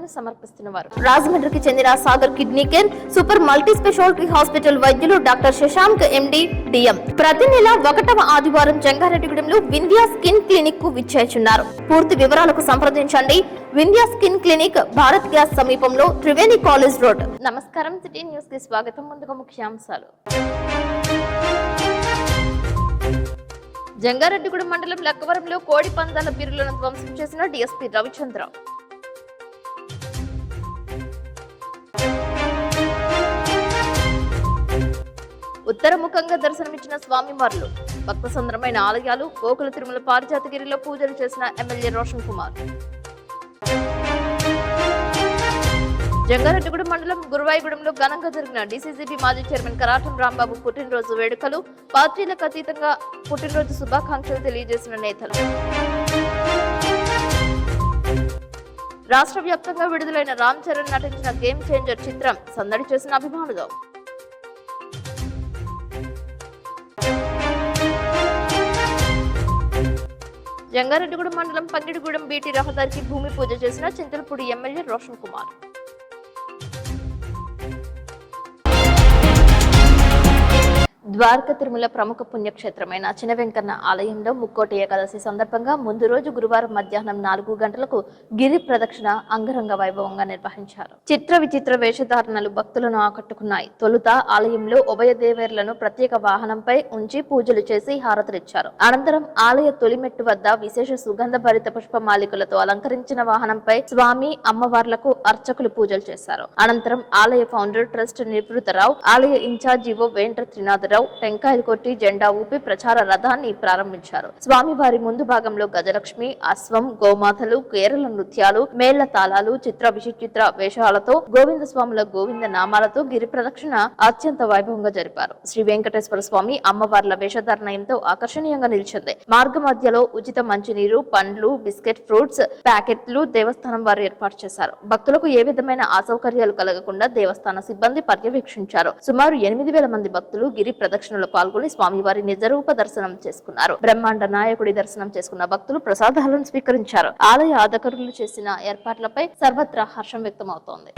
సేవలను సమర్పిస్తున్నవారు. రాజమండ్రికి చెందిన Sagar kidney care super multi speciality hospital వైద్యులు డాక్టర్ శశాంక్ ఎండి డిఎం ప్రతి నెల 1వ ఆదివారం జంగారెడ్డిగూడెంలో వింధ్యా స్కిన్ క్లినిక్ కు విచ్చేస్తున్నారు. పూర్తి వివరాలకు సంప్రదించండి. Vindhya skin clinic, Bharat gas సమీపంలో, త్రివేణి కాలేజ్ రోడ్. నమస్కారం, సిటీ న్యూస్ కి స్వాగతం. ముందుగా ముఖ్యాంశాలు. జంగారెడ్డిగూడెం మండలం లక్కవరంలో కోడి పందాల బీరులను ధ్వంసం చేసిన డీఎస్పీ రవిచంద్ర. ఉత్తరముఖంగా దర్శనమిచ్చిన స్వామివార్లు, భక్తసంద్రమైన ఆలయాలు, గోకుల తిరుమల పారిజాతగిరిలో పూజలు చేసిన ఎమ్మెల్యే రోషన్ కుమార్. జంగారెడ్డిగూడెం మండలం గురువాయిగూడెంలో ఘనంగా జరిగిన డీసీసీబీ మాజీ చైర్మన్ కరాటం రాంబాబు పుట్టినరోజు వేడుకలు, పార్టీలకు అతీతంగా పుట్టినరోజు శుభాకాంక్షలు తెలియజేసిన నేతలు. రాష్ట్ర వ్యాప్తంగా విడుదలైన రామ్ చరణ్ నటించిన గేమ్ చేంజర్ చిత్రం సందడి చేసిన అభిమానులు. జంగారెడ్డిగూడెం మండలం పంగిడిగూడెం బీటీ రహదారికి భూమి పూజ చేసిన చింతలపూడి ఎమ్మెల్యే రోషన్ కుమార్. ద్వారక తిరుమల ప్రముఖ పుణ్యక్షేత్రమైన చిన వెంకన్న ఆలయంలో ముక్కోటి ఏకాదశి సందర్భంగా ముందు రోజు గురువారం మధ్యాహ్నం 4 గంటలకు గిరి ప్రదక్షిణ అంగరంగ వైభవంగా నిర్వహించారు. చిత్ర విచిత్ర వేషధారణలు భక్తులను ఆకట్టుకున్నాయి. తొలుత ఆలయంలో ఉభయ దేవేర్లను ప్రత్యేక వాహనంపై ఉంచి పూజలు చేసి హారతులిచ్చారు. అనంతరం ఆలయ తొలిమెట్టు వద్ద విశేష సుగంధ భరిత పుష్పమాలికలతో అలంకరించిన వాహనంపై స్వామి, అమ్మవార్లకు అర్చకులు పూజలు చేశారు. అనంతరం ఆలయ ఫౌండర్ ట్రస్ట్ నివృత్తరావు, ఆలయ ఇన్ఛార్జ్ ఈవో వేంట్ర త్రినాథరావు టెంకాయలు కొట్టి జెండా ఊపి ప్రచార రథాన్ని ప్రారంభించారు. స్వామివారి ముందు భాగంలో గజలక్ష్మి, అశ్వం, గోమాతలు, కేరళ నృత్యాలు, మేళ్ల తాళాలు, చిత్ర విచిత్ర వేషాలతో, గోవింద స్వాముల గోవింద నామాలతో గిరి ప్రదక్షిణ అత్యంత వైభవంగా జరిపారు. శ్రీ వెంకటేశ్వర స్వామి, అమ్మవార్ల వేషధారణ ఎంతో ఆకర్షణీయంగా నిలిచింది. మార్గ మధ్యలో ఉచిత మంచినీరు, పండ్లు, బిస్కెట్, ఫ్రూట్స్ ప్యాకెట్లు దేవస్థానం వారు ఏర్పాటు చేశారు. భక్తులకు ఏ విధమైన అసౌకర్యాలు కలగకుండా దేవస్థాన సిబ్బంది పర్యవేక్షించారు. సుమారు 8,000 మంది భక్తులు గిరి ప్రదక్షిణలో పాల్గొని స్వామివారి నిజరూప దర్శనం చేసుకున్నారు. బ్రహ్మాండ నాయకుడి దర్శనం చేసుకున్న భక్తులు ప్రసాదాలను స్వీకరించారు. ఆలయ అధికారులు చేసిన ఏర్పాట్లపై సర్వత్రా హర్షం వ్యక్తమవుతోంది.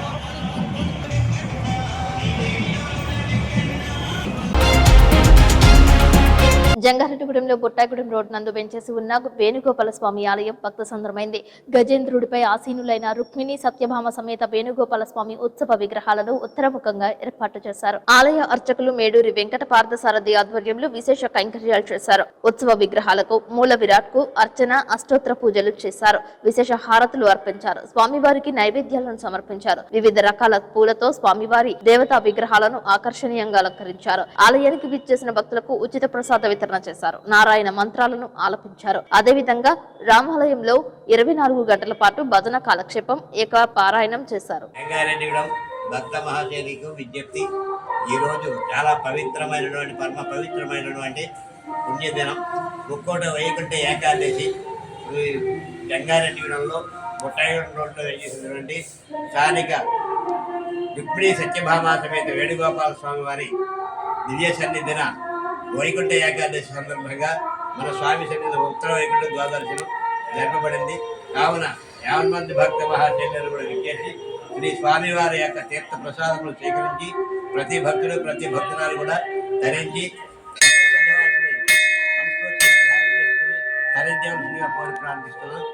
జంగారెడ్డిగూడెంలో బొట్టాయిగూడెం రోడ్ నందు వెంచేసి ఉన్న వేణుగోపాల స్వామి ఆలయం భక్త సంద్రమైంది. గజేంద్రుడిపై ఆసీనులైన రుక్మిణి, సత్యభామ సమేత వేణుగోపాల స్వామి ఉత్సవ విగ్రహాలను ఉత్తరముఖంగా ఏర్పాటు చేశారు. ఆలయ అర్చకులు మేడూరి వెంకట పార్థసారథి ఆధ్వర్యంలో విశేష కైంకర్యాలు చేశారు. ఉత్సవ విగ్రహాలకు మూల విరాట్ కు అర్చన, అష్టోత్తర పూజలు చేశారు. విశేష హారతులు అర్పించారు. స్వామివారికి నైవేద్యాలను సమర్పించారు. వివిధ రకాల పూలతో స్వామివారి దేవతా విగ్రహాలను ఆకర్షణీయంగా అలంకరించారు. ఆలయానికి విచ్చేసిన భక్తులకు ఉచిత ప్రసాద వితరణ చేశారు. నారాయణ మంత్రాలను ఆలపించారు. అదేవిధంగా రామాలయంలో 24 గంటల పాటు భజన కాలక్షేపం, ఏక పారాయణం చేశారు. భక్త మహాశైలికు విజ్ఞప్తి, ఈరోజు చాలా పవిత్రమైనటువంటి పరమ పవిత్రమైనటువంటి పుణ్యదినం. ముక్కోట వైకుంఠ ఏకాదశి. జంగారెడ్డిగూడెంలో బొట్టాయిగూడెం రోడ్లో వేసేసినటువంటి స్థానిక రుక్మిణి సత్యభామ సమేత వేణుగోపాల స్వామి వారి దివ్య సన్నిధిన వైకుంఠ ఏకాదశి సందర్భంగా మన స్వామి సన్నిధి ఉత్తర వైకుంఠ ద్వాదశిలో జరపబడింది. కావున 50 మంది భక్త మహాశైలు కూడా విచ్చేసి శ్రీ స్వామివారి యొక్క తీర్థ ప్రసాదములు స్వీకరించి ప్రతి భక్తుడు, ప్రతి భక్తురాలు కూడా ధరించి వైకుంఠవాసిని మనస్ఫూర్తిగా ధ్యానం చేసుకుని ధరించవలసిందిగా కోరి ప్రార్థిస్తున్నాం.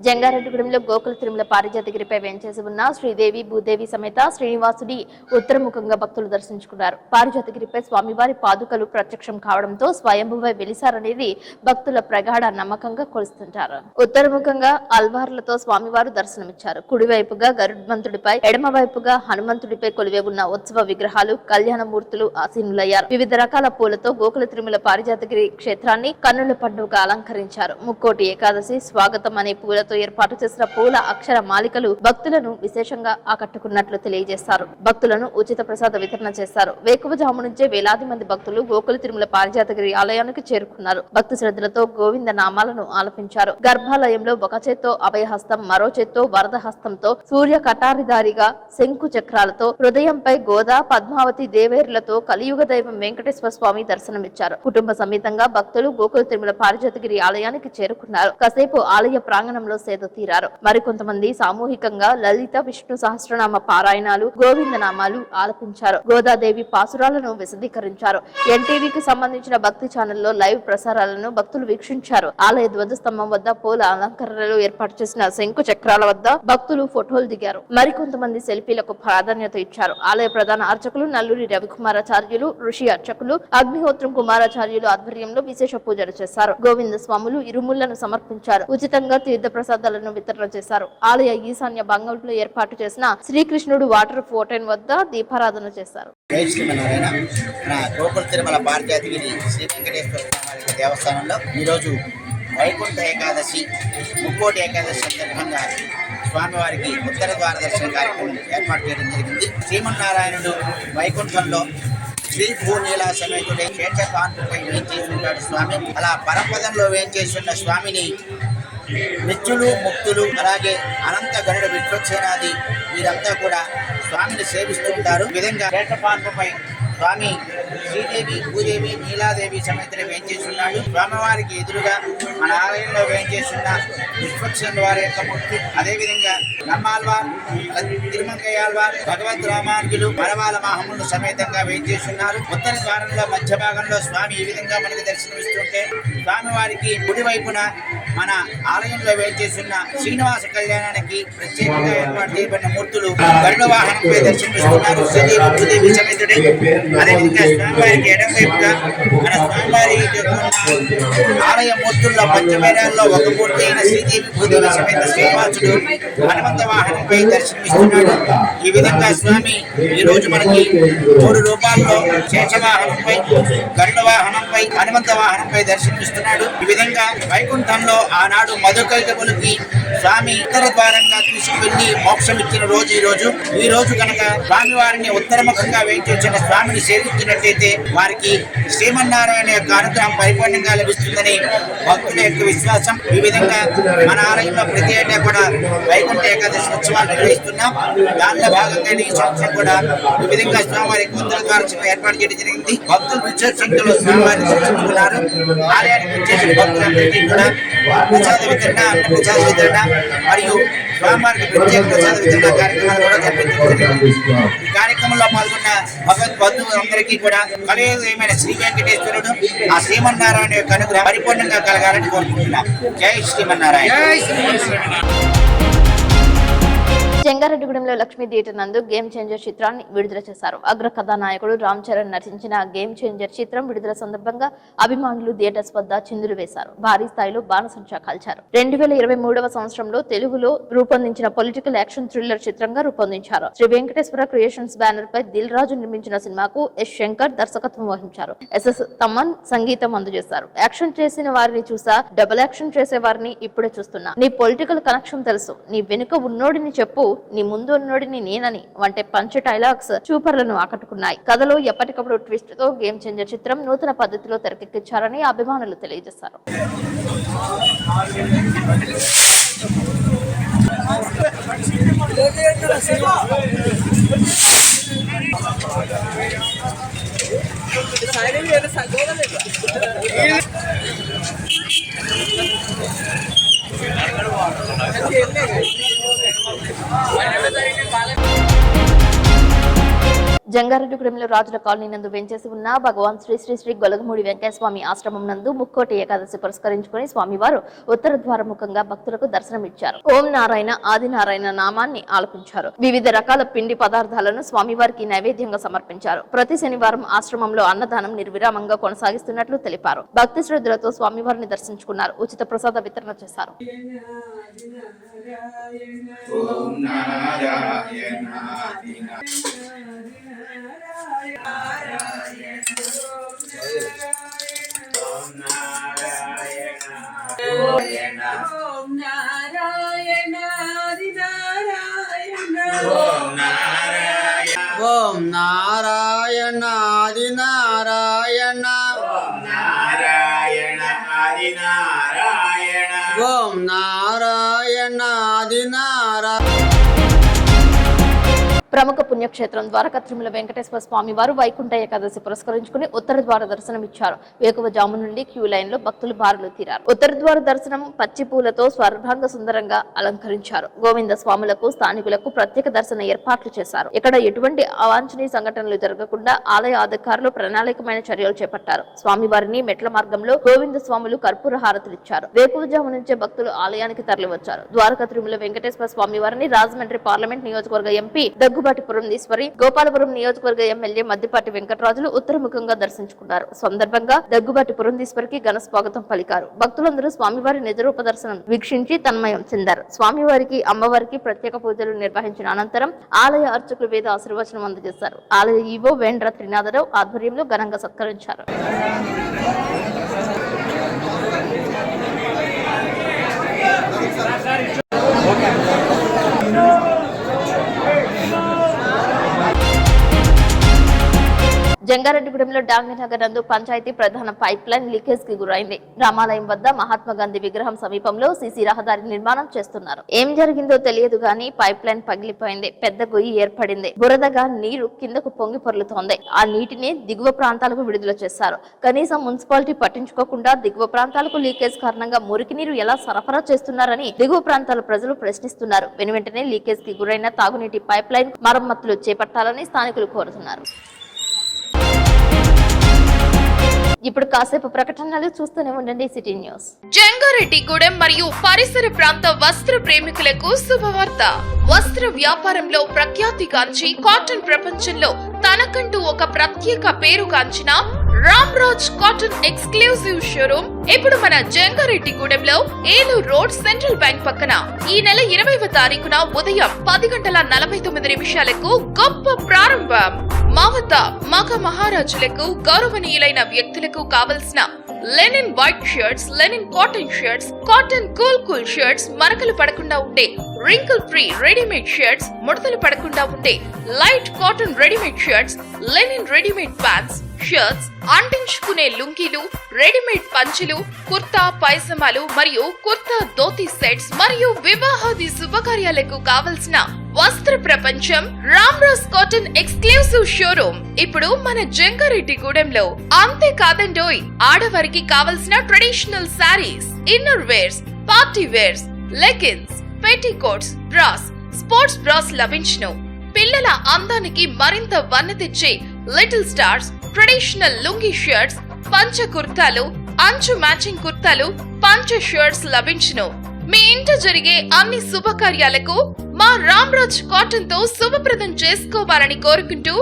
జంగారెడ్డిగూడెంలో గోకుల తిరుమల పారిజాతగిరిపై వెంచేసి ఉన్న శ్రీదేవి, భూదేవి సమేత శ్రీనివాసుడి ఉత్తరముఖంగా భక్తులు దర్శించుకున్నారు. పారిజాతగిరిపై స్వామివారి పాదుకలు ప్రత్యక్షం కావడంతో స్వయంభువై వెలిసారనేది భక్తుల ప్రగాఢ నమ్మకంగా కొలుస్తుంటారు. ఉత్తరముఖంగా అల్వార్లతో స్వామివారు దర్శనమిచ్చారు. కుడివైపుగా గరుడ్మంతుడిపై, ఎడమవైపుగా హనుమంతుడిపై కొలివే ఉన్న ఉత్సవ విగ్రహాలు, కళ్యాణమూర్తులు ఆసీనులయ్యారు. వివిధ రకాల పూలతో గోకుల తిరుమల పారిజాతగిరి క్షేత్రాన్ని కన్నుల పండుగ అలంకరించారు. ముక్కోటి ఏకాదశి స్వాగతం అనే పూలతో డిజైన్లతో ఏర్పాటు చేసిన పూల అక్షర మాలికలు భక్తులను విశేషంగా ఆకట్టుకున్నట్లు తెలియజేశారు. భక్తులను ఉచిత ప్రసాద వితరణ చేశారు. వేకువజాము నుంచే వేలాది మంది భక్తులు గోకుల తిరుమల పారిజాతగిరి ఆలయానికి చేరుకున్నారు. భక్తి శ్రద్ధలతో గోవింద నామాలను ఆలపించారు. గర్భాలయంలో ఒక చేత్తో అభయహస్తం, మరో చేత్తో వరద హస్తంతో, సూర్య కటారిధారిగా శంకు చక్రాలతో, హృదయంపై గోదా పద్మావతి దేవేరులతో కలియుగ దైవం వెంకటేశ్వర స్వామి దర్శనమిచ్చారు. కుటుంబ సమేతంగా భక్తులు గోకుల తిరుమల పారిజాతగిరి ఆలయానికి చేరుకున్నారు. కాసేపు ఆలయ ప్రాంగణంలో సేద తీరారు. మరికొంతమంది సామూహికంగా లలిత విష్ణు సహస్రనామ పారాయణాలు, గోవింద నామాలు ఆలపించారు. గోదాదేవి పాసురాలను విశదీకరించారు. ఎన్టీవీకి సంబంధించిన భక్తి ఛానల్లో లైవ్ ప్రసారాలను భక్తులు వీక్షించారు. ఆలయ ధ్వజస్తంభం వద్ద పూల అలంకరణలు ఏర్పాటు చేసిన శంకు చక్రాల వద్ద భక్తులు ఫోటోలు దిగారు. మరికొంతమంది సెల్ఫీలకు ప్రాధాన్యత ఇచ్చారు. ఆలయ ప్రధాన అర్చకులు నల్లూరి రవికుమారాచార్యులు, ఋషి అర్చకులు అగ్నిహోత్రం కుమారాచార్యులు ఆధ్వర్యంలో విశేష పూజలు చేశారు. గోవింద స్వాములు ఇరుముళ్లను సమర్పించారు. ఉచితంగా తీర్థ ప్రసాదాలను వితరణ చేశారు. ఆలయ ఈశాన్య భాగంలో ఏర్పాటు చేసిన శ్రీకృష్ణుడు వాటర్ ఫౌంటైన్ వద్ద దీపారాధన చేశారు. గోకుల తిరుమల పారిజాతగిరి శ్రీ వెంకటేశ్వర స్వామి దేవస్థానంలో ఈరోజు వైకుంఠ ఏకాదశి, ముక్కోటి ఏకాదశి సందర్భంగా స్వామివారికి ఉత్తర ద్వార దర్శన కార్యక్రమం ఏర్పాటు చేయడం జరిగింది. శ్రీమన్నారాయణుడు వైకుంఠంలో శ్రీ భూనీలా సమేతుడై శేషకాంతుపై వేంచేస్తున్నాడు స్వామి. అలా పరపదంలో వేంచేస్తున్న స్వామిని నిత్యులు, ముక్తులు, అలాగే అనంత గరుడ విశ్వసేనాది వీరంతా కూడా స్వామిని సేవిస్తూ ఉంటారు. ఈ విధంగా శేషకాంతుపై స్వామి శ్రీదేవి, భూదేవి, నీలాదేవి సమేతులు వేంచేస్తున్నాడు. స్వామివారికి ఎదురుగా మన ఆలయంలో వేంచేస్తున్న విశ్వసేనుల వారి యొక్క మూర్తి, అదేవిధంగా నమ్మాల్వార్, తిరుమంగయ్యాల్వార్, భగవద్ రామానుజులు, మరవాల మహములు సమేతంగా వేంచేస్తున్నారు. ఉత్తర ద్వారంలో మధ్య భాగంలో స్వామి ఈ విధంగా మనకు దర్శనమిస్తుంటే, స్వామివారికి కుడి వైపున మన ఆలయంలో వేంచేస్తున్న శ్రీనివాస కళ్యాణానికి ప్రత్యేకంగా ఏర్పాటు చేయబడిన మూర్తులు గరుడ వాహనంపై దర్శనమిస్తున్నారు. శ్రీదేవి, భూదేవి సమేతుడై. అదేవిధంగా స్వామివారికి ఎడం వైపుగా మన స్వామివారి ఆలయ మూర్తుల్లో పంచమేళాల్లో ఒక మూర్తి అయిన శ్రీదేవి, భూదేవి సమేత శ్రీనివాసుడు హనుమంత వాహనంపై దర్శనమిస్తున్నాడు. ఈ విధంగా స్వామి ఈ రోజు మనకి 3 రూపాల్లో శేషవాహనంపై, గరుడ వాహనంపై, హనుమంత వాహనంపై దర్శనమిస్తున్నాడు. ఈ విధంగా వైకుంఠంలో ఆనాడు మధుకైటములకి స్వామి ఉత్తర ద్వారంగా తీసుకువెళ్లి మోక్షం ఇచ్చిన రోజు ఈ రోజు కనుక స్వామివారిని ఉత్తరముఖంగా వేయించిన స్వామిని సేవించినట్లయితే వారికి శ్రీమన్నారాయణ యొక్క అనుగ్రహం పరిపూర్ణంగా లభిస్తుందని భక్తుల యొక్క విశ్వాసం. ఈ విధంగా మన ఆలయంలో ప్రతి ఏటా కూడా వైకుంఠ ఏకాదశి ఉత్సవాలు నిర్వహిస్తున్నాం. దానిలో భాగంగా ఈ సంవత్సరం కూడా ఈ విధంగా స్వామివారికి ఉత్తర ద్వారం ఏర్పాటు చేయడం జరిగింది. భక్తులు విశేష సంఖ్యలో స్వామివారిని దర్శించుకున్నారు. ఆలయానికి వచ్చేసిన భక్తులందరికీ కూడా ప్రసాద వితరణ, అన్న ప్రసాద వితరణ మరియు స్వామివారికి ప్రత్యేక ప్రసాద వితరణ కార్యక్రమాలు కూడా జరిపించడం. ఈ కార్యక్రమంలో పాల్గొన్న భగవద్ బంధువులందరికీ కూడా కలయుగమైన శ్రీ వెంకటేశ్వరుడు ఆ శ్రీమన్నారాయణ యొక్క అనుగ్రహం పరిపూర్ణంగా కలగాలని కోరుకుంటున్నాం. జై శ్రీమన్నారాయణ. చెంగారెడ్డిగూడెంలో లక్ష్మీ థియేటర్ నందు గేమ్ చేంజర్ చిత్రాన్ని విడుదల చేశారు. అగ్ర కథానాయకుడు రామ్ చరణ్ నటించిన గేమ్ చేంజర్ చిత్రం విడుదల సందర్భంగా అభిమానులు థియేటర్స్ వద్ద చిందులు వేశారు. భారీ స్థాయిలో బాణసంచా కాల్చారు. 2023వ సంవత్సరంలో తెలుగులో రూపొందించిన పొలిటికల్ యాక్షన్ థ్రిల్లర్ చిత్రంగా రూపొందించారు. శ్రీ వెంకటేశ్వర క్రియేషన్స్ బ్యానర్ పై దిల్ రాజు నిర్మించిన సినిమాకు ఎస్ శంకర్ దర్శకత్వం వహించారు. ఎస్ఎస్ తమన్ సంగీతం అందజేశారు. యాక్షన్ చేసిన వారిని చూసా, డబుల్ యాక్షన్ చేసే వారిని ఇప్పుడే చూస్తున్నా. నీ పొలిటికల్ కనెక్షన్ తెలుసు, నీ వెనుక ఉన్నోడిని చెప్పు, నీ ముందు ఉన్నోడిని నేనని వంటి పంచ్ డైలాగ్స్ చూపర్లను ఆకట్టుకున్నాయి. కథలో ఎప్పటికప్పుడు ట్విస్ట్ తో గేమ్ చేంజర్ చిత్రం నూతన పద్ధతిలో తెరకెక్కించారని అభిమానులు తెలియజేశారు. జంగారెడ్డిగూడెంలో రాజుల కాలనీ నందు వెంచేసి ఉన్న భగవాన్ శ్రీ శ్రీ శ్రీ గొలగమూడి వెంకటస్వామి ఆశ్రమం నందు ముక్కోటి ఏకాదశి పురస్కరించుకుని స్వామివారు ఉత్తర ద్వారముఖంగా భక్తులకు దర్శనమిచ్చారు. ఓం నారాయణ, ఆది నారాయణ నామాన్ని ఆలపించారు. వివిధ రకాల పిండి పదార్థాలను స్వామివారికి నైవేద్యంగా సమర్పించారు. ప్రతి శనివారం ఆశ్రమంలో అన్నదానం నిర్విరామంగా కొనసాగిస్తున్నట్లు తెలిపారు. భక్తి శ్రద్ధలతో స్వామివారిని దర్శించుకున్నారు. ఉచిత ప్రసాద వితరణ చేశారు. ఓం నారాయణ ఓం నారాయణ ఆదినారాయణ ఓం నారాయణ ఆది నారాయణ. ప్రముఖ పుణ్యక్షేత్రం ద్వారకా తిరుమల వెంకటేశ్వర స్వామి వారు వైకుంఠ ఏకాదశి పురస్కరించుకుని ఉత్తర ద్వార దర్శనం ఇచ్చారు. వేకువజాము నుండి క్యూ లైన్ లో భక్తులు బారులు తీరారు. ఉత్తర ద్వార దర్శనం పచ్చి పూలతో స్వర్ణాంగ సుందరంగా అలంకరించారు. గోవింద స్వాములకు స్థానికులకు ప్రత్యేక దర్శన ఏర్పాట్లు చేశారు. ఇక్కడ ఎటువంటి అవాంఛనీయ సంఘటనలు జరగకుండా ఆలయ అధికారులు ప్రణాళికమైన చర్యలు చేపట్టారు. స్వామివారిని మెట్ల మార్గంలో గోవింద స్వాములు కర్పూర హారతులిచ్చారు. వేకువజాము నుంచే భక్తులు ఆలయానికి తరలివచ్చారు. ద్వారకా తిరుమల వెంకటేశ్వర స్వామి వారిని రాజమండ్రి పార్లమెంట్ నియోజకవర్గ ఎంపీ దగ్గుబాటి పురంధీశ్వరి, గోపాలపురం నియోజకవర్గ ఎమ్మెల్యే మద్దిపాటి వెంకటరాజులు ఉత్తరముఖంగా దర్శించుకున్నారు. సందర్భంగా దగ్గుబాటి పురంధీశ్వరికి ఘన స్వాగతం పలికారు. భక్తులందరూ స్వామివారి నిజరూప దర్శనం వీక్షించి తన్మయం చెందారు. స్వామివారికి అమ్మవారికి ప్రత్యేక పూజలు నిర్వహించిన అనంతరం ఆలయ అర్చకులు వేద ఆశీర్వచనం అందజేశారు. ఆలయ ఈవో వేండ్ర త్రినాథరావు ఆధ్వర్యంలో ఘనంగా సత్కరించారు. జంగారెడ్డిగూడెంలో డాంగినగర్ నందు పంచాయతీ ప్రధాన పైప్ లైన్ లీకేజ్ కి గురైంది. రామాలయం వద్ద మహాత్మా గాంధీ విగ్రహం సమీపంలో సీసీ రహదారి నిర్మాణం చేస్తున్నారు. ఏం జరిగిందో తెలియదు గాని పైప్ లైన్ పగిలిపోయింది. పెద్ద గొయ్యి ఏర్పడింది. బురదగా నీరు కిందకు పొంగి పొర్లుతోంది. ఆ నీటిని దిగువ ప్రాంతాలకు విడుదల చేశారు. కనీసం మున్సిపాలిటీ పట్టించుకోకుండా దిగువ ప్రాంతాలకు లీకేజ్ కారణంగా మురికి నీరు ఎలా సరఫరా చేస్తున్నారని దిగువ ప్రాంతాల ప్రజలు ప్రశ్నిస్తున్నారు. వెనువెంటనే లీకేజ్ కి గురైన తాగునీటి పైప్ లైన్ మరమ్మతులు చేపట్టాలని స్థానికులు కోరుతున్నారు. ఇప్పుడు కాసేపు ప్రకటనలు చూస్తూనే ఉండండి సిటీ న్యూస్. జంగారెడ్డిగూడెం మరియు పరిసర ప్రాంత వస్త్ర ప్రేమికులకు శుభవార్త. వస్త్ర వ్యాపారంలో ప్రఖ్యాతిగాంచి కాటన్ ప్రపంచంలో తనకంటూ ఒక ప్రత్యేక పేరుగాంచిన రామ్రాజ్ కాటన్ ఎక్స్క్లూజివ్ షోరూమ్ ఇప్పుడు మన జంగారెడ్డిగూడెంలో ఏలూరు రోడ్ సెంట్రల్ బ్యాంక్ పక్కన ఈ నెల 20వ తారీఖున ఉదయం 10:49 గొప్ప ప్రారంభం. మా వద్ద మగ మహారాజులకు, గౌరవనీయులైన వ్యక్తులకు కావలసిన linen white shirts, linen cotton shirts, cotton cool shirts, మరకలు పడకుండా ఉండే రింకిల్ ఫ్రీ రెడీమేడ్ షర్ట్స్, ముడతలు పడకుండా ఉండే light cotton readymade shirts, linen readymade pants, shirts, అంటించుకునే లుంగీలు, రెడీమేడ్ పంచెలు, కుర్తా పైజమాలు మరియు కుర్తా ధోతి సెట్స్ మరియు వివాహాది శుభకార్యాలకు కావలసిన వస్త్ర ప్రపంచం రామ్రాజ్ కాటన్ ఎక్స్క్లూజివ్ షోరూమ్ ఇప్పుడు మన జంగారెడ్డిగూడెంలో. అంతేకాదండోయ్, ఆడవారికి కావలసిన traditional saris, inner wears, party wears, leggings, petticoats, bras, sports bras లభించును. పిల్లల అందానికి మరింత వన్నె తెచ్చే little stars traditional lungi shirts, పంచ కుర్తాలు, అంచు మ్యాచింగ్ కుర్తాలు, పంచ షర్ట్స్ లభించును. మీ ఇంట జరిగే అన్ని శుభకార్యాలకు మా రామ్రాజ్ కాటన్ తో శుభప్రదం చేసుకోవాలని కోరుకుంటూ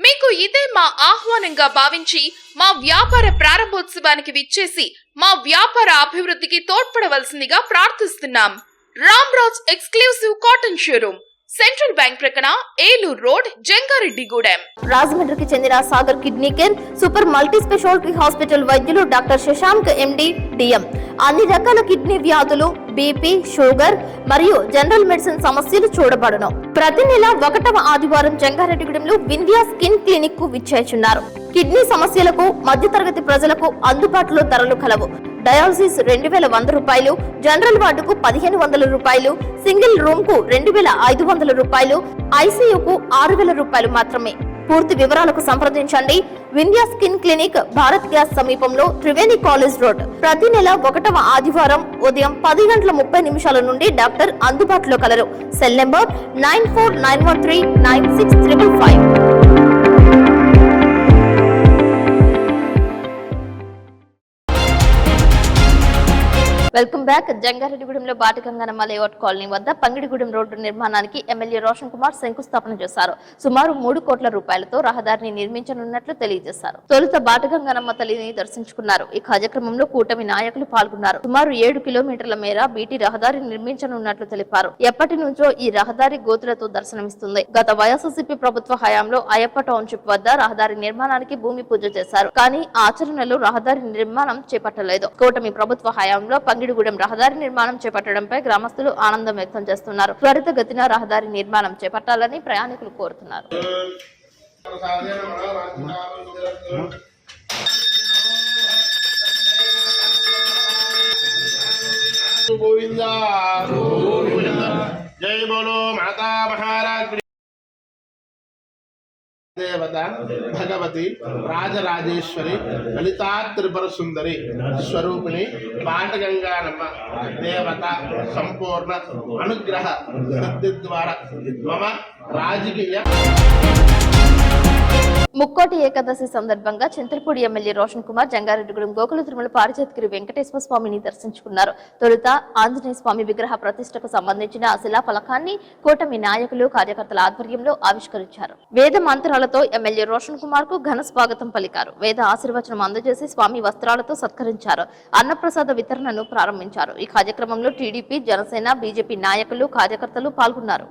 మీకు ఇదే మా ఆహ్వానంగా భావించి మా వ్యాపార ప్రారంభోత్సవానికి విచ్చేసి మా వ్యాపార అభివృద్ధికి తోడ్పడవలసిందిగా ప్రార్థిస్తున్నాం. Ramraj exclusive cotton showroom, central bank ప్రక్కన, ఏలూరు రోడ్, జంగారెడ్డిగూడెం. రాజమండ్రికి చెందిన Sagar kidney care super multi speciality hospital వైద్యులు డాక్టర్ శశాంక్ ఎండి డిఎం అన్ని రకాల కిడ్నీ వ్యాధులు, బీపీ, షుగర్ మరియు జనరల్ మెడిసిన్ సమస్యలు చూడబడును. ప్రతి నెల 1వ ఆదివారం జంగారెడ్డిగూడెంలో వింధ్యా స్కిన్ క్లినిక్ కు విచ్చేస్తున్నారు. కిడ్నీ సమస్యలకు మధ్యతరగతి ప్రజలకు అందుబాటులో ధరలు కలవు. డయాలసిస్ 2100 రూపాయలు, జనరల్ వార్డుకు 1500 రూపాయలు, సింగిల్ రూమ్ కు 2500 రూపాయలు, ఐసీయూకు 6000 రూపాయలు మాత్రమే. పూర్తి వివరాలకు సంప్రదించండి. Vindhya skin clinic, Bharat gas సమీపంలో, త్రివేణి కాలేజ్ రోడ్. ప్రతి నెల 1వ ఆదివారం ఉదయం 10:30 నుండి డాక్టర్ అందుబాటులో కలరు. Cell number 9491396555. Welcome back. జంగారెడ్డిగూడెంలో బాటగంగనమ్మ లేఅవుట్ కాలనీ వద్ద పంగిడిగూడెం రోడ్డు నిర్మాణానికి ఎమ్మెల్యే రోషన్ కుమార్ శంకుస్థాపన చేశారు. సుమారు 3 కోట్ల రూపాయలతో రహదారిని నిర్మించనున్నట్లు తెలియజేశారు. తొలుత బాటగంగనమ్మ తల్లిని దర్శించుకున్నారు. ఈ కార్యక్రమంలో కూటమి నాయకులు పాల్గొన్నారు. సుమారు 7 కిలోమీటర్ల మేర బీటీ రహదారి నిర్మించనున్నట్లు తెలిపారు. ఎప్పటి నుంచో ఈ రహదారి గోతులతో దర్శనమిస్తుంది. గత వైఎస్ఆర్సీపీ ప్రభుత్వ హయాంలో అయ్యప్ప టౌన్షిప్ వద్ద రహదారి నిర్మాణానికి భూమి పూజ చేశారు. కానీ ఆచరణలో రహదారి నిర్మాణం చేపట్టలేదు. కూటమి ప్రభుత్వ హయాంలో పంగిడిగూడెం రహదారి నిర్మాణం చేపట్టడంపై గ్రామస్తులు ఆనందం వ్యక్తం చేస్తున్నారు. త్వరితగతిన రహదారి నిర్మాణం చేపట్టాలని ప్రయాణికులు కోరుతున్నారు. गोविंदा जय बोलो माता महाराज देवता भगवती राजराजेश्वरी ललिता त्रिपुर सुंदरी स्वरूपिणी पाटगंगानम्म देवता संपूर्ण अनुग्रह सिद्धि द्वारा मम राजकीय ముక్కోటి ఏకాదశి సందర్భంగా చింతలపూడి ఎమ్మెల్యే రోషన్ కుమార్ జంగారెడ్డిగూడెం గోకుల తిరుమల పారిజాతగిరి వెంకటేశ్వర స్వామిని దర్శించుకున్నారు. తొలుత ఆంజనేయ స్వామి విగ్రహ ప్రతిష్టకు సంబంధించిన శిలా ఫలకాన్ని కూటమి నాయకులు కార్యకర్తల ఆధ్వర్యంలో ఆవిష్కరించారు. వేద మంత్రాలతో ఎమ్మెల్యే రోషన్ కుమార్ కు ఘన స్వాగతం పలికారు. వేద ఆశీర్వచనం అందజేసి స్వామి వస్త్రాలతో సత్కరించారు. అన్నప్రసాద వితరణను ప్రారంభించారు. ఈ కార్యక్రమంలో టీడీపీ, జనసేన, బీజేపీ నాయకులు, కార్యకర్తలు పాల్గొన్నారు.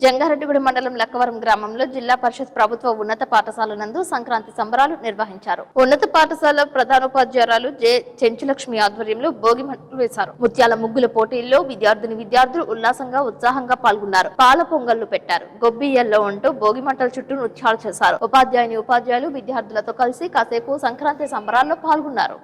జంగారెడ్డిగూడెం మండలం లక్కవరం గ్రామంలో జిల్లా పరిషత్ ప్రభుత్వ ఉన్నత పాఠశాల నందు సంక్రాంతి సంబరాలు నిర్వహించారు. ఉన్నత పాఠశాల ప్రధానోపాధ్యాయురాలు జె చెంచులక్ష్మి ఆధ్వర్యంలో భోగి మంటలు వేశారు. ముత్యాల ముగ్గుల పోటీల్లో విద్యార్థులు ఉల్లాసంగా ఉత్సాహంగా పాల్గొన్నారు. పాల పొంగళ్లు పెట్టారు. గొబ్బియ్యల్లో ఉంటూ భోగి మంటల చుట్టూ నృత్యాలు చేశారు. ఉపాధ్యాయులు విద్యార్థులతో కలిసి కాసేపు సంక్రాంతి సంబరాల్లో పాల్గొన్నారు.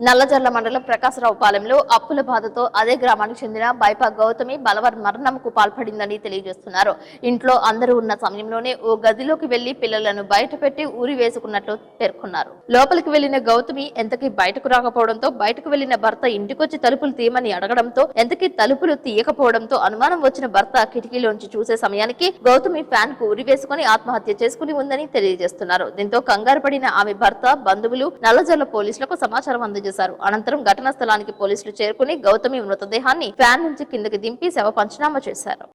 నల్లజర్ల మండలం ప్రకాశరావు పాలెంలో అప్పుల బాధతో అదే గ్రామానికి చెందిన బైపా గౌతమి బలవర్ మరణంకు పాల్పడిందని తెలియజేస్తున్నారు. ఇంట్లో అందరూ ఉన్న సమయంలోనే ఓ గదిలోకి వెళ్లి పిల్లలను బయట పెట్టి ఊరి వేసుకున్నట్లు పేర్కొన్నారు. లోపలికి వెళ్లిన గౌతమి ఎంతకీ బయటకు రాకపోవడంతో బయటకు వెళ్లిన భర్త ఇంటికొచ్చి తలుపులు తీయమని అడగడంతో ఎంతకీ తలుపులు తీయకపోవడంతో అనుమానం వచ్చిన భర్త కిటికీలోంచి చూసే సమయానికి గౌతమి ఫ్యాన్ కు ఊరి వేసుకుని ఆత్మహత్య చేసుకుని ఉందని తెలియజేస్తున్నారు. దీంతో కంగారు పడిన ఆమె భర్త, బంధువులు నల్లజర్ల పోలీసులకు సమాచారం అందజేశారు. అనంతరం ఘటనా స్థలానికి పోలీసులు చేరుకుని గౌతమి మృతదేహాన్ని ఫ్యాన్ నుంచి కిందకి దింపి శవ పంచనామా చేశారు.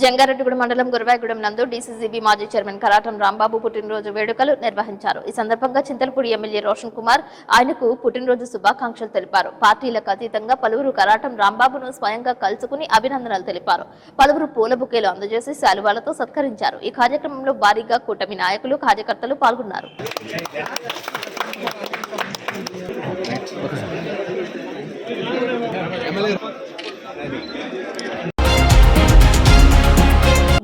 జంగారెడ్డిగూడెం మండలం గురవాయగూడెం నందు డీసీసీబీ మాజీ చైర్మన్ కరాటం రాంబాబు పుట్టినరోజు వేడుకలు నిర్వహించారు. ఈ సందర్భంగా చింతలపూడి ఎమ్మెల్యే రోషన్ కుమార్ ఆయనకు పుట్టినరోజు శుభాకాంక్షలు తెలిపారు. పార్టీలకు అతీతంగా పలువురు కరాటం రాంబాబును స్వయంగా కలుసుకుని అభినందనలు తెలిపారు. పలువురు పూల బుకేలు అందజేసి శాలువాలతో సత్కరించారు. ఈ కార్యక్రమంలో భారీగా కూటమి నాయకులు, కార్యకర్తలు పాల్గొన్నారు.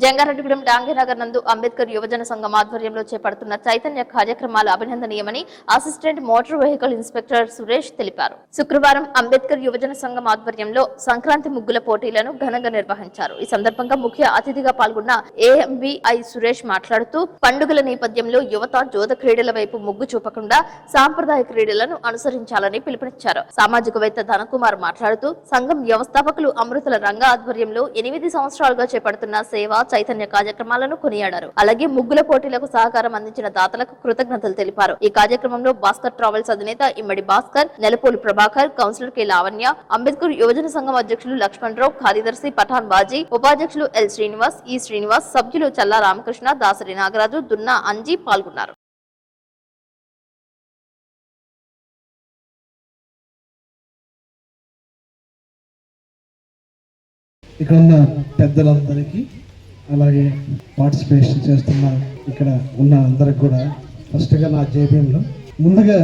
జంగారెడ్డిగూడెం డాంగీనగర్ నందు అంబేద్కర్ యువజన సంఘం ఆధ్వర్యంలో చేపడుతున్న చైతన్య కార్యక్రమాలు అభినందనీయమని assistant motor vehicle inspector Suresh తెలిపారు. శుక్రవారం అంబేద్కర్ యువజన సంఘం ఆధ్వర్యంలో సంక్రాంతి ముగ్గుల పోటీలను ఘనంగా నిర్వహించారు. ఈ సందర్భంగా ముఖ్య అతిథిగా పాల్గొన్న ఏఎంబిఐ సురేష్ మాట్లాడుతూ పండుగల నేపథ్యంలో యువత జోద క్రీడల వైపు మొగ్గు చూపకుండా సాంప్రదాయ క్రీడలను అనుసరించాలని పిలుపునిచ్చారు. సామాజికవేత్త ధనకుమార్ మాట్లాడుతూ సంఘం వ్యవస్థాపకులు అమృతుల రంగ ఆధ్వర్యంలో 8 సంవత్సరాలుగా చేపడుతున్న సేవ చైతన్య కార్యక్రమాలను కొనియాడారు. అలాగే ముగ్గుల పోటీలకు సహకారం అందించిన దాతలకు కృతజ్ఞతలు తెలిపారు. ఈ కార్యక్రమంలో భాస్కర్ ట్రావెల్స్ అధినేత ఇమ్మడి భాస్కర్, నెలపోలి ప్రభాకర్, కౌన్సిలర్ కె లావణ్య, అంబేద్కర్ యువజన సంఘం అధ్యక్షులు లక్ష్మణ్ రావు, కార్యదర్శి పఠాన్ బాజీ, ఉపాధ్యక్షులు ఎల్ శ్రీనివాస్, ఈ శ్రీనివాస్, సభ్యులు చల్లా రామకృష్ణ, దాసరి నాగరాజు, దున్నా అంజీ పాల్గొన్నారు. ఇక్కడ ఉన్న పెద్దలందరికీ, అలాగే పార్టిసిపేషన్ చేస్తున్న ఇక్కడ ఉన్న అందరికి కూడా ఫస్ట్గా నా జేబీఎంలో ముందుగా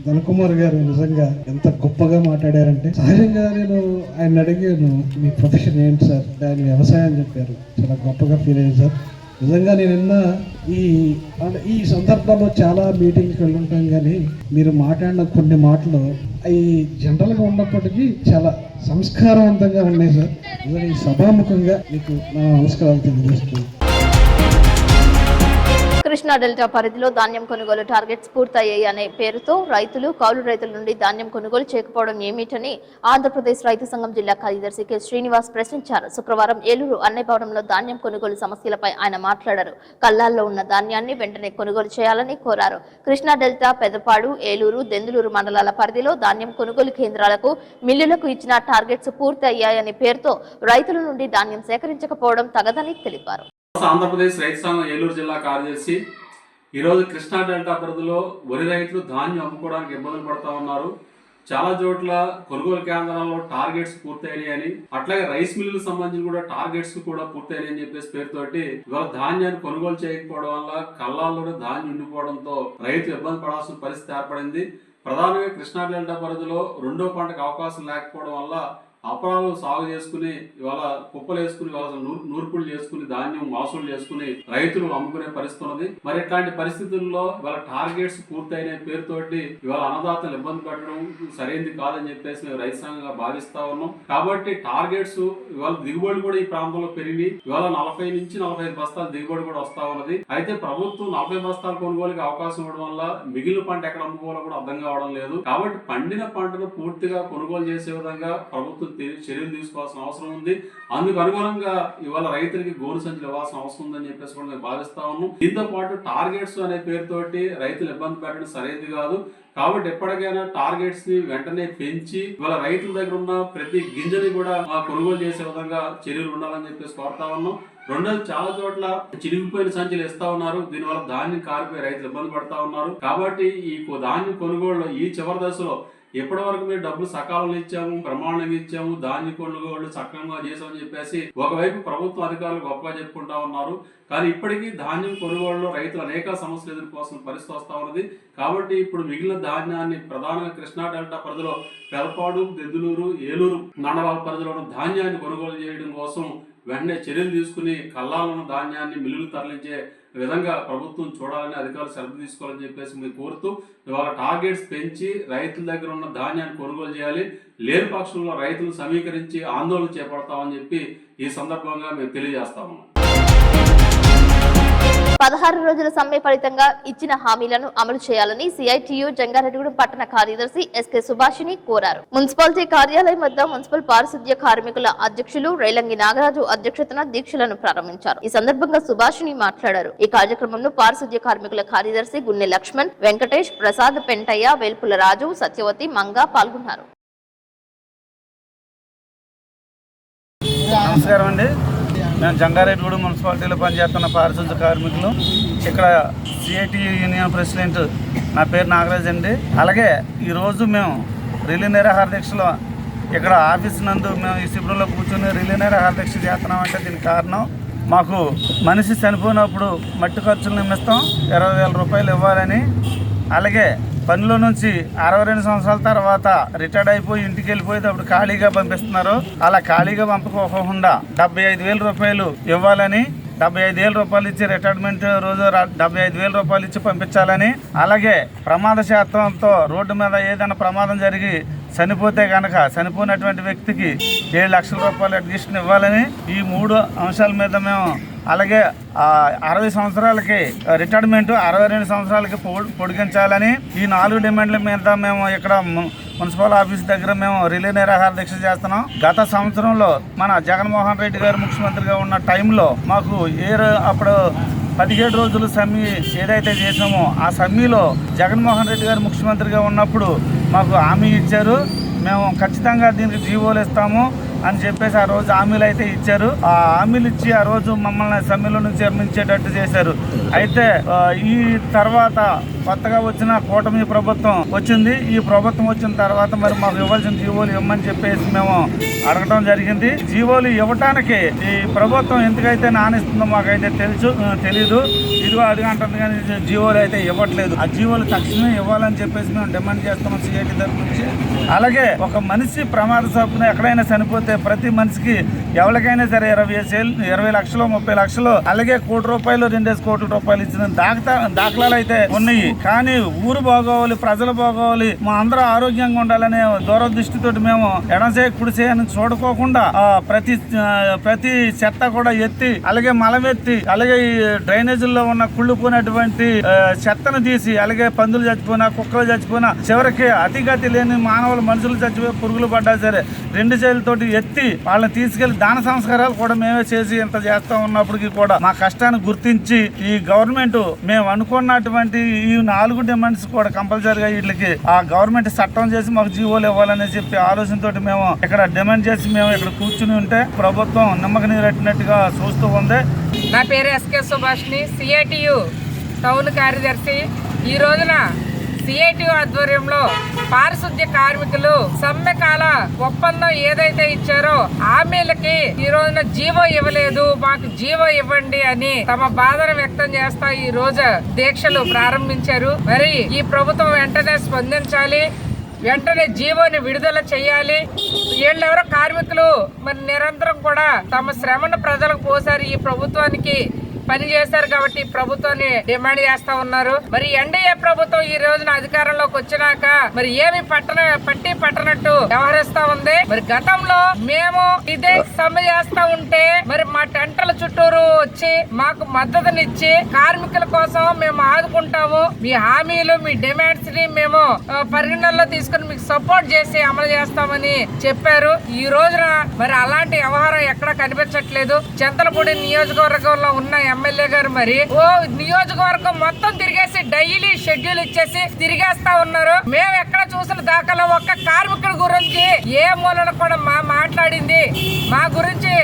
ధనకుమార్ గారు నిజంగా ఎంత గొప్పగా మాట్లాడారంటే, సహజంగా నేను ఆయన అడిగాను మీ ప్రొఫెషన్ ఏంటి సార్, దాని వ్యవసాయం చెప్పారు. చాలా గొప్పగా ఫీల్ అయ్యాను సార్. నిజంగా నేను నిన్న ఈ సందర్భంలో చాలా మీటింగ్కి వెళ్ళుంటాం, కానీ మీరు మాట్లాడిన కొన్ని మాటలు అవి జనరల్గా ఉన్నప్పటికీ చాలా సంస్కారవంతంగా ఉన్నాయి సార్. నిజంగా ఈ సభాముఖంగా మీకు నా నమస్కారాలు తెలియజేస్తున్నాను. కృష్ణా డెల్టా పరిధిలో ధాన్యం కొనుగోలు టార్గెట్స్ పూర్తయ్యాయి అనే పేరుతో రైతులు, కౌలు రైతుల నుండి ధాన్యం కొనుగోలు చేయకపోవడం ఏమిటని ఆంధ్రప్రదేశ్ రైతు సంఘం జిల్లా కార్యదర్శి కె శ్రీనివాస్ ప్రశ్నించారు. శుక్రవారం ఏలూరు అన్నయ్య భవనంలో ధాన్యం కొనుగోలు సమస్యలపై ఆయన మాట్లాడారు. కల్లాల్లో ఉన్న ధాన్యాన్ని వెంటనే కొనుగోలు చేయాలని కోరారు. కృష్ణా డెల్టా, పెదపాడు, ఏలూరు, దెందులూరు మండలాల పరిధిలో ధాన్యం కొనుగోలు కేంద్రాలకు, మిల్లులకు ఇచ్చిన టార్గెట్స్ పూర్తి అయ్యాయనే పేరుతో రైతుల నుండి ధాన్యం సేకరించకపోవడం తగదని తెలిపారు. ఆంధ్రప్రదేశ్ రైతు సంఘం ఏలూరు జిల్లా కార్యదర్శి. ఈరోజు కృష్ణా డెల్టా పరిధిలో వరి రైతులు ధాన్యం అమ్ముకోవడానికి ఇబ్బందులు పడుతూ ఉన్నారు. చాలా చోట్ల కొనుగోలు కేంద్రాల్లో టార్గెట్స్ పూర్తయినాయని, అట్లాగే రైస్ మిల్లులకు సంబంధించి కూడా టార్గెట్స్ కూడా పూర్తయినాయని చెప్పేసి పేరుతోటి ఇవాళ ధాన్యాన్ని కొనుగోలు చేయకపోవడం వల్ల కళ్ళాల్లోనే ధాన్యం ఉండిపోవడంతో రైతు ఇబ్బంది పడాల్సిన పరిస్థితి ఏర్పడింది. ప్రధానంగా కృష్ణా డెల్టా పరిధిలో రెండో పంటకు అవకాశం లేకపోవడం వల్ల అపరాలు సాగు చేసుకుని ఇవాళ కుప్పలు వేసుకుని ఇవాళ నూర్పులు చేసుకుని ధాన్యం మాసులు చేసుకుని రైతులు అమ్ముకునే పరిస్థితి ఉన్నది. మరి ఇట్లాంటి పరిస్థితుల్లో ఇవాళ టార్గెట్స్ పూర్తయిన పేరుతోటి ఇవాళ అన్నదాతలు ఇబ్బంది పెట్టడం సరైనది కాదని చెప్పేసి మేము రైతు సంఘంగా భావిస్తా ఉన్నాం. కాబట్టి టార్గెట్స్ ఇవాళ దిగుబడి కూడా ఈ ప్రాంతంలో పెరిగి ఇవాళ 40 నుంచి 45 బస్తాల దిగుబడి కూడా వస్తా ఉన్నది. అయితే ప్రభుత్వం 40 బస్తాల కొనుగోలుకి అవకాశం ఇవ్వడం వల్ల మిగిలిన పంట ఎక్కడ అమ్ముకోవాలో కూడా అర్థం కావడం లేదు. కాబట్టి పండిన పంటను పూర్తిగా కొనుగోలు చేసే విధంగా ప్రభుత్వం చర్యలు తీసుకోవాల్సిన అవసరం ఉంది. అందుకు అనుగుణంగా ఇవాళ రైతులకి గోను సంచులు ఇవ్వాల్సిన అవసరం ఉందని చెప్పేసి కూడా మేము భావిస్తా ఉన్నాం. దీంతో పాటు టార్గెట్స్ అనే పేరుతోటి రైతులు ఇబ్బంది పెట్టడం సరైనది కాదు. కాబట్టి ఎప్పటికైనా టార్గెట్స్ ని వెంటనే పెంచి ఇవాళ రైతుల దగ్గర ఉన్న ప్రతి గింజని కూడా కొనుగోలు చేసే విధంగా చర్యలు ఉండాలని చెప్పేసి కోరుతా ఉన్నాం. రెండోది, చాలా చోట్ల చిరిగిపోయిన సంచులు ఇస్తా ఉన్నారు. దీనివల్ల ధాన్యం కారిపోయి రైతులు ఇబ్బంది పడతా ఉన్నారు. కాబట్టి ఈ ధాన్యం కొనుగోలు ఈ చివరి దశలో ఎప్పటి వరకు మేము డబ్బులు సకాలంలో ఇచ్చాము, బ్రహ్మాండంగా ఇచ్చాము, ధాన్య కొనుగోళ్లు సక్రమంగా చేసామని చెప్పేసి ఒకవైపు ప్రభుత్వ అధికారులు గొప్పగా చెప్పుకుంటా ఉన్నారు. కానీ ఇప్పటికీ ధాన్యం కొనుగోలులో రైతులు అనేక సమస్యలు ఎదుర్కోవాల్సిన పరిస్థితి వస్తూ ఉన్నది. కాబట్టి ఇప్పుడు మిగిలిన ధాన్యాన్ని ప్రధానంగా కృష్ణా డెల్టా పరిధిలో పెదపాడు, దెందులూరు, ఏలూరు మండలాల పరిధిలో ఉన్న ధాన్యాన్ని కొనుగోలు చేయడం కోసం వెంటనే చర్యలు తీసుకుని కల్లాలను ధాన్యాన్ని మిల్లులు తరలించే విధంగా ప్రభుత్వం చూడాలని, అధికారులు శ్రద్ధ తీసుకోవాలని చెప్పేసి మీరు కోరుతూ ఇవాళ టార్గెట్స్ పెంచి రైతుల దగ్గర ఉన్న ధాన్యాన్ని కొనుగోలు చేయాలి. లేని పక్షంలో రైతులు సమీకరించి ఆందోళన చేపడతామని చెప్పి ఈ సందర్భంగా మేము తెలియజేస్తాము. 16 రోజుల సమ్మె ఫలితంగా ఇచ్చిన హామీలను అమలు చేయాలని సిఐటియు జంగారెడ్డిగూడెం పట్టణ కార్యదర్శి ఎస్కే సుభాషిణి కోరారు. మున్సిపాలిటీ కార్యాలయం వద్ద మున్సిపల్ పారిశుద్ధ్య కార్మికుల అధ్యక్షులు రైలంగి నాగరాజు అధ్యక్షతన దీక్షలను ప్రారంభించారు. ఈ సందర్భంగా సుభాషిణి మాట్లాడారు. ఈ కార్యక్రమంలో పారిశుద్ధ్య కార్మికుల కార్యదర్శి గున్నె లక్ష్మణ్, వెంకటేష్, ప్రసాద్, పెంటయ్య, వేల్పుల రాజు, సత్యవతి, మంగా పాల్గొన్నారు. నమస్కారం అండి. నేను జంగారెడ్డిగూడెం మున్సిపాలిటీలో పనిచేస్తున్న పారిశుద్ధ్య కార్మికులు. ఇక్కడ సిఐటియు యూనియన్ ప్రెసిడెంట్, నా పేరు నాగరాజ్ అండి. అలాగే ఈరోజు మేము రిలే నిరాహార దీక్షలో ఇక్కడ ఆఫీస్ నందు మేము ఈ శిబిరంలో కూర్చొని రిలే నిరాహార దీక్ష చేస్తున్నామంటే దీనికి కారణం, మాకు మనిషి చనిపోయినప్పుడు మట్టి ఖర్చులు నిమిత్తం 20,000 రూపాయలు ఇవ్వాలని, అలాగే పనిలో నుంచి 62 సంవత్సరాల తర్వాత రిటైర్డ్ అయిపోయి ఇంటికి వెళ్ళిపోయేటప్పుడు ఖాళీగా పంపిస్తున్నారు. అలా ఖాళీగా పంపకోకుండా 75,000 రూపాయలు ఇవ్వాలని, 75,000 రూపాయలు ఇచ్చి రిటైర్మెంట్ రోజు 75,000 రూపాయలు ఇచ్చి పంపించాలని, అలాగే ప్రమాద శాతంతో రోడ్డు మీద ఏదైనా ప్రమాదం జరిగి చనిపోతే కనుక చనిపోయినటువంటి వ్యక్తికి 7 లక్షల రూపాయలు అడ్మిషన్ ఇవ్వాలని, ఈ 3 అంశాల మీద మేము, అలాగే 60 సంవత్సరాలకి రిటైర్మెంట్ 62 సంవత్సరాలకి పొడిగించాలని, ఈ 4 డిమాండ్ల మీద మేము ఇక్కడ మున్సిపల్ ఆఫీస్ దగ్గర మేము రిలే నిరాహార దీక్ష చేస్తున్నాం. గత సంవత్సరంలో మన జగన్మోహన్ రెడ్డి గారు ముఖ్యమంత్రిగా ఉన్న టైంలో మాకు అప్పుడు 17 రోజులు సమ్మె ఏదైతే చేసామో ఆ సమ్మెలో జగన్మోహన్ రెడ్డి గారు ముఖ్యమంత్రిగా ఉన్నప్పుడు మాకు హామీ ఇచ్చారు. మేము ఖచ్చితంగా దీనికి జీవోలు ఇస్తాము అని చెప్పేసి ఆ రోజు హామీలు అయితే ఇచ్చారు. ఆ హామీలు ఇచ్చి ఆ రోజు మమ్మల్ని సమ్మెలో నుంచి విరమించేటట్టు చేశారు. అయితే ఈ తర్వాత కొత్తగా వచ్చిన కూటమి ప్రభుత్వం వచ్చింది. ఈ ప్రభుత్వం వచ్చిన తర్వాత మరి మాకు ఇవ్వాల్సిన జీవోలు ఇవ్వమని చెప్పేసి మేము అడగడం జరిగింది. జీవోలు ఇవ్వటానికి ఈ ప్రభుత్వం ఎందుకైతే నానిస్తుందో మాకైతే తెలీదు. ఇదిగో అది అంటుంది కానీ జీవోలు అయితే ఇవ్వట్లేదు. ఆ జీవోలు తక్షణమే ఇవ్వాలని చెప్పేసి మేము డిమాండ్ చేస్తున్నాం సిఐటి తరఫు నుంచి. అలాగే ఒక మనిషి ప్రమాద సభ్యులు ఎక్కడైనా చనిపోతే ప్రతి మనిషికి ఎవరికైనా సరే 20 లక్షలు 30 లక్షలు, అలాగే ₹1 కోటి 2 కోట్ల రూపాయలు ఇచ్చిన దాఖలాలు అయితే ఉన్నాయి. కానీ ఊరు బాగోవాలి, ప్రజలు బాగోవాలి, మా అందరూ ఆరోగ్యంగా ఉండాలనే దూరదృష్టితో మేము ఎడసే కుడిసే అని చూడుకోకుండా ప్రతి చెత్త కూడా ఎత్తి, అలాగే మలమెత్తి, అలాగే ఈ డ్రైనేజీల్లో ఉన్న కుళ్ళిపోయినటువంటి చెత్తను తీసి, అలాగే పందులు చచ్చిపోయినా, కుక్కలు చచ్చిపోయినా, చివరికి అతిగతి లేని మనుషులు చచ్చిపోయి పురుగులు పడ్డా సరే 2 చేతులతోటి ఎత్తి వాళ్ళని తీసుకెళ్లి దాన సంస్కారాలు కూడా మేమే చేసి ఇంత చేస్తా ఉన్నప్పటికీ కూడా మా కష్టాన్ని గుర్తించి ఈ గవర్నమెంట్ మేము అనుకున్నటువంటి ఈ 4 డిమాండ్స్ కూడా కంపల్సరీగా వీటికి ఆ గవర్నమెంట్ చట్టం చేసి మాకు జీవోలు ఇవ్వాలని చెప్పి ఆలోచనతో మేము ఇక్కడ డిమాండ్ చేసి మేము ఇక్కడ కూర్చుని ఉంటే ప్రభుత్వం నిమ్మక నీరెట్టినట్టుగా చూస్తూ ఉంది. నా పేరు ఎస్కే సుభాష్ని, సిఐటియు టౌన్ కార్యదర్శి. ఈ రోజున సిఐటియు ఆధ్వర్యంలో పారిశుద్ధ్య కార్మికులు సమ్మెకాల ఒప్పందం ఏదైతే ఇచ్చారో హామీలకి ఈ రోజున జీవో ఇవ్వలేదు, మాకు జీవో ఇవ్వండి అని తమ బాధను వ్యక్తం చేస్తా ఈ రోజు దీక్షలు ప్రారంభించారు. మరి ఈ ప్రభుత్వం వెంటనే స్పందించాలి, వెంటనే జీవోని విడుదల చేయాలి. వీళ్ళెవరో కార్మికులు మరి నిరంతరం కూడా తమ శ్రమను ప్రజలకు పోసారు, ఈ ప్రభుత్వానికి పని చేశారు కాబట్టి ప్రభుత్వాన్ని డిమాండ్ చేస్తా ఉన్నారు. మరి ఎన్డీఏ ప్రభుత్వం ఈ రోజున అధికారంలోకి వచ్చినాక మరి ఏమి పట్టనట్టు వ్యవహరిస్తా ఉంది. మరి గతంలో మేము ఇదే సమ్మె చేస్తా ఉంటే మరి మా టెంటల చుట్టూరు వచ్చి మాకు మద్దతునిచ్చి కార్మికుల కోసం మేము ఆదుకుంటాము, మీ హామీలు మీ డిమాండ్స్ ని మేము పరిగణనలో తీసుకుని మీకు సపోర్ట్ చేసి అమలు చేస్తామని చెప్పారు. ఈ రోజున మరి అలాంటి వ్యవహారం ఎక్కడ కనిపించట్లేదు. చింతలపూడి నియోజకవర్గంలో ఉన్న ఎమ్మెల్యే గారు మరి నియోజకవర్గం మొత్తం తిరిగేసి డైలీ షెడ్యూల్ ఇచ్చేసి తిరిగేస్తా ఉన్నారు. మేము ఎక్కడ చూసిన దాఖలా ఒక్క కార్మికుడి గురించి ఏ మూలన కూడా మాట్లాడింది మా గురించి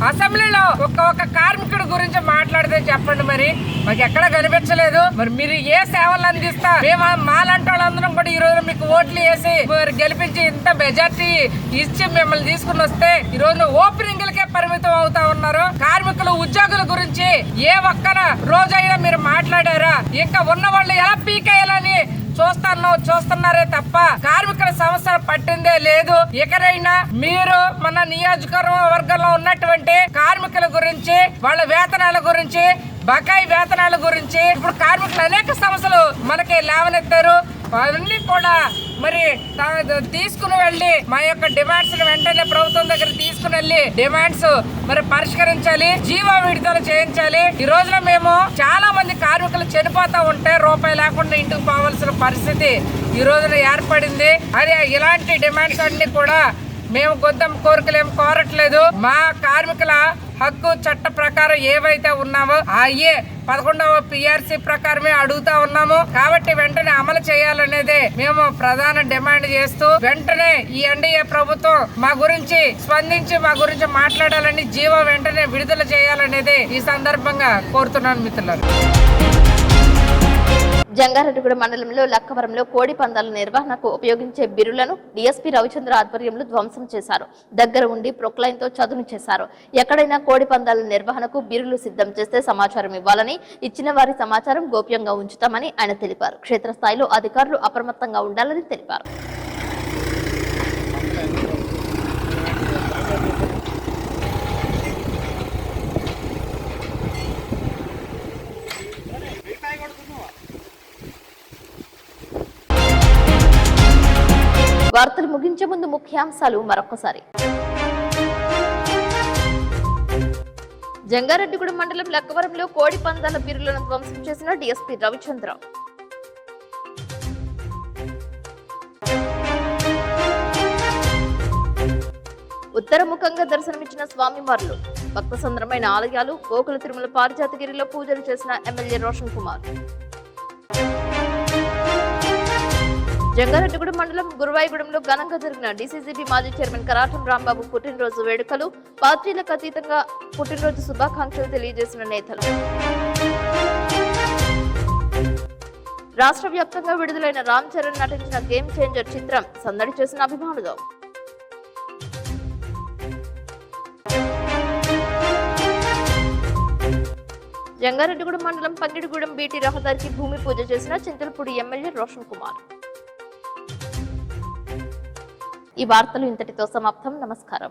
అసెంబ్లీలో ఒక్క కార్మికుడి గురించి మాట్లాడితే చెప్పండి. మరి మాకు ఎక్కడ కనిపించలేదు. మరి మీరు ఏ సేవలు అందిస్తా మేము మాలాంటి వాళ్ళందరం కూడా ఈ రోజు మీకు ఓట్లు వేసి గెలిపించి ఇంత మెజార్టీ ఇచ్చి మిమ్మల్ని తీసుకుని వస్తే ఈ రోజు ఓపెనింగ్లకే పరిమితం అవుతా ఉన్నారు. కార్మికులు ఉద్యోగుల గురించి ఏ ఒక్కన రోజైనా మీరు మాట్లాడారా? ఇంకా ఉన్న వాళ్ళు ఎలా పీకేయాలని చూస్తున్నారే తప్ప కార్మికుల సమస్యలు పట్టిందే లేదు. ఎక్కడైనా మీరు మన నియోజకవర్గంలో ఉన్నటువంటి కార్మికుల గురించి, వాళ్ళ వేతనాల గురించి, బకాయి వేతనాల గురించి, ఇప్పుడు కార్మికులు అనేక సమస్యలు మనకి లేవనెత్తారు. అవన్నీ కూడా మరి తీసుకుని వెళ్ళి మా యొక్క డిమాండ్స్ వెంటనే ప్రభుత్వం దగ్గర తీసుకుని వెళ్ళి డిమాండ్స్ మరి పరిష్కరించాలి, జీవో విడుదల చేయించాలి. ఈ రోజున మేము చాలా మంది కార్మికులు చనిపోతా ఉంటే రూపాయి లేకుండా ఇంటికి పోవాల్సిన పరిస్థితి ఈ రోజున ఏర్పడింది. అదే ఇలాంటి డిమాండ్స్ అన్ని కూడా మేము గొంతం కోరికలు ఏం కోరట్లేదు. మా కార్మికుల హక్కు చట్ట ప్రకారం ఏవైతే ఉన్నామో అయ్యే 11వ PRC ప్రకారమే అడుగుతా ఉన్నాము. కాబట్టి వెంటనే అమలు చేయాలనేదే మేము ప్రధాన డిమాండ్ చేస్తూ వెంటనే ఈ ఎన్డీఏ ప్రభుత్వం మా గురించి స్పందించి మా గురించి మాట్లాడాలని, జీవో వెంటనే విడుదల చేయాలనేదే ఈ సందర్భంగా కోరుతున్నాను మిత్రులారా. జంగారెడ్డిగూడ మండలంలో లక్కవరంలో కోడి పందాల నిర్వహణకు ఉపయోగించే బిరులను డీఎస్పీ రవిచంద్ర ఆధ్వర్యంలో ధ్వంసం చేశారు. దగ్గర ఉండి ప్రొక్లైన్ తో చదును చేశారు. ఎక్కడైనా కోడి పందాల నిర్వహణకు బిరులు సిద్ధం చేస్తే సమాచారం ఇవ్వాలని, ఇచ్చిన వారి సమాచారం గోప్యంగా ఉంచుతామని ఆయన తెలిపారు. క్షేత్రస్థాయిలో అధికారులు అప్రమత్తంగా ఉండాలని తెలిపారు. వార్తలు ముగించే ముందు ముఖ్యాంశాలు మరొకసారి. జంగారెడ్డిగూడ మండలం లక్కవరంలో కోడి పందాల బిరులను ధ్వంసం చేసిన డీఎస్పీ రవిచంద్ర. ఉత్తరముఖంగా దర్శనమిచ్చిన స్వామివార్లు, భక్తసంద్రమైన ఆలయాలు, గోకుల తిరుమల పారిజాతగిరిలో పూజలు చేసిన ఎమ్మెల్యే రోషన్ కుమార్. జంగారెడ్డిగూడ మండలం గురువాయిగూడెంలో ఘనంగా జరిగిన డీసీసీబీ మాజీ చైర్మన్ కరాటం రాంబాబు పుట్టినరోజు వేడుకలు, పార్టీలకు అతీతంగా పుట్టినరోజు శుభాకాంక్షలు తెలియజేసిన నేతలు. రాష్ట్ర వ్యాప్తంగా విడుదలైన రామ్ చరణ్ నటించిన గేమ్ చేంజర్ చిత్రం సందడి చేసిన అభిమానులు. జంగారెడ్డిగూడ మండలం పంగిడిగూడెం బీటీ రహదారికి భూమి పూజ చేసిన చింతలపూడి ఎమ్మెల్యే రోషన్ కుమార్. ఈ వార్తలు ఇంతటితో సమాప్తం. నమస్కారం.